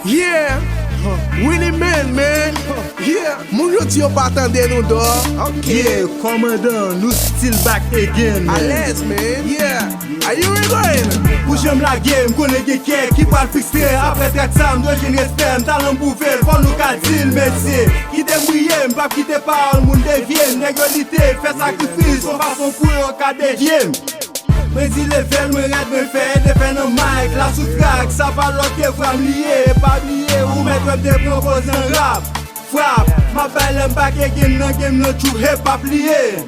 Yeah, Willie Man, yeah, moun yo ti yo pa tande nou do. Yeah, commandant, nous still back again, A man. l'aise, man, yeah. Are you going? Pou j'aime la game, konen gen kè ki pal fixe. Apre tret sa, m'dwe jen respect, talent pouvel, fon nou ka dil, mesye. Ki te mouye, m'pap ki te parle, moun devyen. Négolite, fè sakrifis, son fason pou yo ka devyen. Mwen di level, mwen red, mwen fè, defen an mic, la sou crack, sa va loke fram liye, pa bliye, ou met wèm te propose un rap. Frap, ma belle back again, nan game nan chou hip hop liye.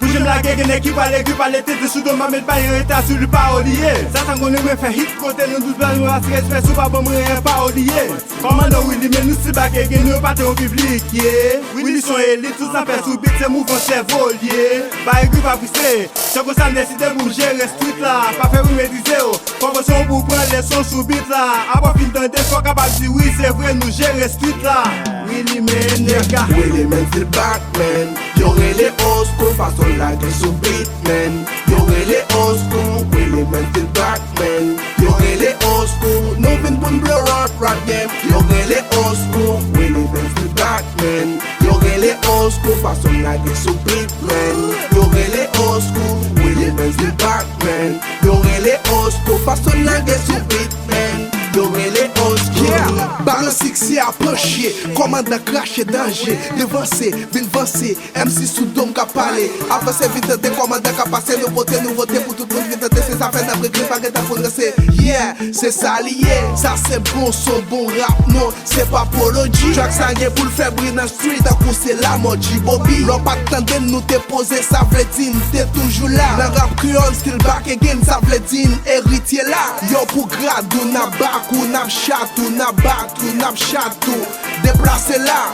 Pou j'aime la gen ekip ale tete sou don ma met pa yon eta sou li pa oliye. Sa san konen mwen fè hit kote nan 12 blan mwen asres fè sou pa bon mwen pa oliye. Commando Willie men nou si back again nou pate yon publik, yeah. Willie son élite, tout sa fè sou beat se mouvon cerveau, yeah. Ba yon grip aprise, chako sa neside pou jere street la. Pa fè ou medize yo, konvosyon pou pren leson sou beat la. Apo fin dan de fò kabal di oui c'est vrai nou jere street la. Willie men nega. Willie Man still back, man. Yo really old school, façon la que sou beat, man. Yo really old school, Willie Man still back, man. Yo really old school, no vin pun blow rap game. Yo really old school, Willie Man still back, man. Yo really old school, façon la que sou beat, man. Yo really old school, Willie Man still back, man. Yo really old school, façon la que sou beat, man. Yo really old school. Yeah, barre 6 a plancher, commande crash danger. Devancer, vin vancer, MC sous dom ka parler. Avancer vite de commande ka passer, nouveauté pour tout le monde vite de ses affaires d'après grip pas ta fondre c'est. Yeah, c'est ça lié, ça c'est bon son bon rap non, c'est pas apologie. Track ça gen pour le faire briller dans street, à coup c'est la mode Bobby. L'on pas tendre nous te poser, ça veut dire t'es toujours là. Dans rap créole still back again, ça veut dire héritier là. Yo pour grade ou na back ou na chat ou na back ou na chat ou déplacer là.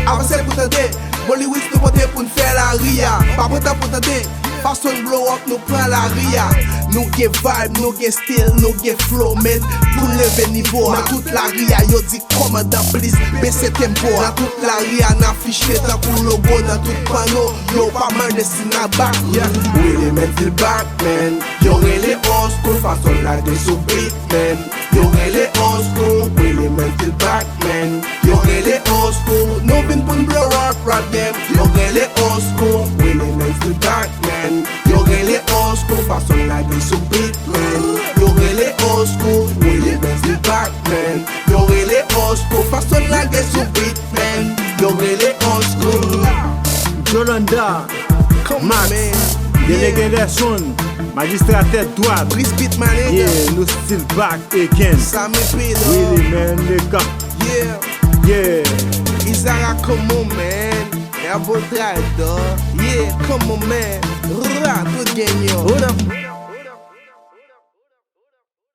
Avancer pour tenter, Molly Wix nous pote pour nous faire la ria. Pas pour tenter, façon blow up nous prend la ria. Nous get vibe, nous get style, nous get flow, man. Pour lever niveau, dans toute la ria, yo dit commandant please, baissez tempo. Dans toute la ria, n'affiché tant pour logo, dans tout panneau, yo pas mal de cinéma back. Yeah, Willie Man still back, man. Yo really old school, façon la de sou beat, man. Yo really old school, Willie Man still back, man. Yo really old school, no vin pun blow rap game. Yo really old school, Willie Man still back, man. Yo really old school, façon la de sou beat, man. Yo really old school, Willie Man still back, man. Yo really old school, façon la de sou beat, man. Yo really old school. Jolanda, Come Max, on, man. délégué des sons, magistrat tête droite. Respect my nigga. Yeah, nous still back again. Sammy P, dog. Willie Man nigga. Yeah. Yeah. Isara, come on, man. Yeah, both right, dog. Yeah, come on, man. Rah, tout gagne, yo. Hold up.